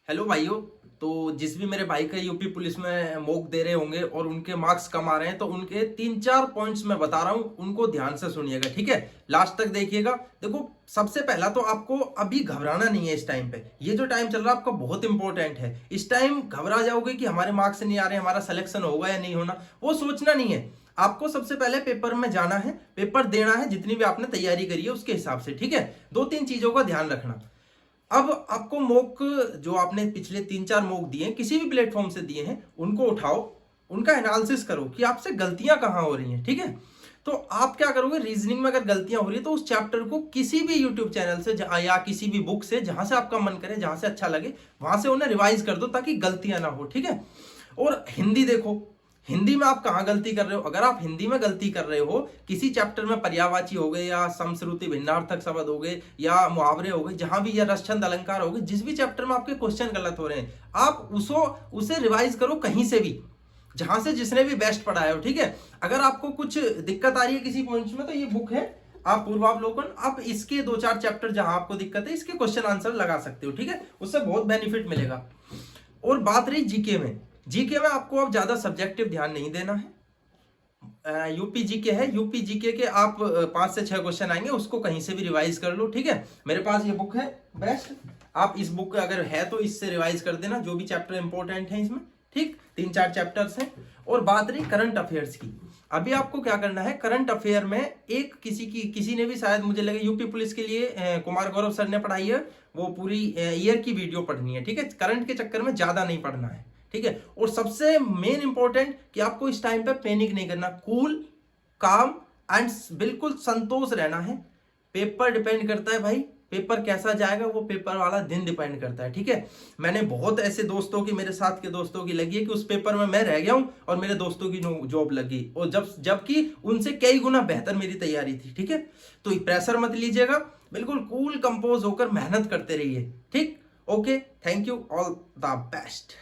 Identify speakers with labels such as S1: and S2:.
S1: Hello भाइयों। तो जिस भी मेरे भाई का यूपी पुलिस में मॉक दे रहे होंगे और उनके मार्क्स कम आ रहे हैं, तो उनके 3-4 पॉइंट्स मैं बता रहा हूं, उनको ध्यान से सुनिएगा, ठीक है। लास्ट तक देखिएगा। देखो, सबसे पहला तो आपको अभी घबराना नहीं है। इस टाइम पे ये जो टाइम चल रहा है आपका बहुत इंपॉर्टेंट है। इस टाइम घबरा जाओगे कि हमारे मार्क्स नहीं आ रहे, हमारा सिलेक्शन होगा या नहीं होना, वो सोचना नहीं है। आपको सबसे पहले पेपर में जाना है, पेपर देना है, जितनी भी आपने तैयारी करी है उसके हिसाब से, ठीक है। 2-3 चीजों का ध्यान रखना। अब आपको मॉक जो आपने पिछले 3-4 मॉक दिए हैं, किसी भी प्लेटफॉर्म से दिए हैं, उनको उठाओ, उनका एनालिसिस करो कि आपसे गलतियां कहां हो रही हैं, ठीक है। तो आप क्या करोगे, रीजनिंग में अगर गलतियां हो रही है तो उस चैप्टर को किसी भी यूट्यूब चैनल से या किसी भी बुक से, जहां से आपका मन करे, जहां से अच्छा लगे, वहां से उन्हें रिवाइज कर दो ताकि गलतियां ना हो, ठीक है। और हिंदी देखो, हिंदी में आप कहाँ गलती कर रहे हो। अगर आप हिंदी में गलती कर रहे हो, किसी चैप्टर में पर्यायवाची हो गए या समश्रुति भिन्नार्थक शब्द हो गए या मुहावरे हो गए, जहां भी, या रसछंद अलंकार हो गए, जिस भी चैप्टर में आपके क्वेश्चन गलत हो रहे हैं, आप उसे रिवाइज करो कहीं से भी, जहां से जिसने भी बेस्ट पढ़ाया हो, ठीक है। अगर आपको कुछ दिक्कत आ रही है किसी पॉइंट्स में, तो ये बुक है, आप पूर्वावलोकन, आप इसके 2-4 चैप्टर जहां आपको दिक्कत है, इसके क्वेश्चन आंसर लगा सकते हो, ठीक है। उससे बहुत बेनिफिट मिलेगा। और बात रही जीके में, जीके में आपको अब ज्यादा सब्जेक्टिव ध्यान नहीं देना है। यूपी जीके है, यूपी जीके के आप 5 से 6 क्वेश्चन आएंगे, उसको कहीं से भी रिवाइज कर लो, ठीक है। मेरे पास ये बुक है बेस्ट, आप इस बुक अगर है तो इससे रिवाइज कर देना, जो भी चैप्टर इंपॉर्टेंट है इसमें, ठीक। 3-4 चैप्टर्स हैं। और बात रही करंट अफेयर्स की, अभी आपको क्या करना है, करंट अफेयर में एक किसी ने भी, शायद मुझे लगे यूपी पुलिस के लिए कुमार गौरव सर ने पढ़ाई है, वो पूरी ईयर की वीडियो पढ़नी है, ठीक है। करंट के चक्कर में ज्यादा नहीं पढ़ना है, ठीक है। और सबसे मेन इंपॉर्टेंट कि आपको इस टाइम पे पैनिक नहीं करना, कूल, काम एंड बिल्कुल संतोष रहना है। पेपर डिपेंड करता है भाई, पेपर कैसा जाएगा वो पेपर वाला दिन डिपेंड करता है, ठीक है। मैंने बहुत ऐसे दोस्तों की, मेरे साथ के दोस्तों की लगी है कि उस पेपर में मैं रह गया हूं और मेरे दोस्तों की जॉब लगी, और जबकि उनसे कई गुना बेहतर मेरी तैयारी थी, ठीक है। तो प्रेशर मत लीजिएगा, बिल्कुल कूल कंपोज होकर मेहनत करते रहिए, ठीक। Okay, thank you, all the best.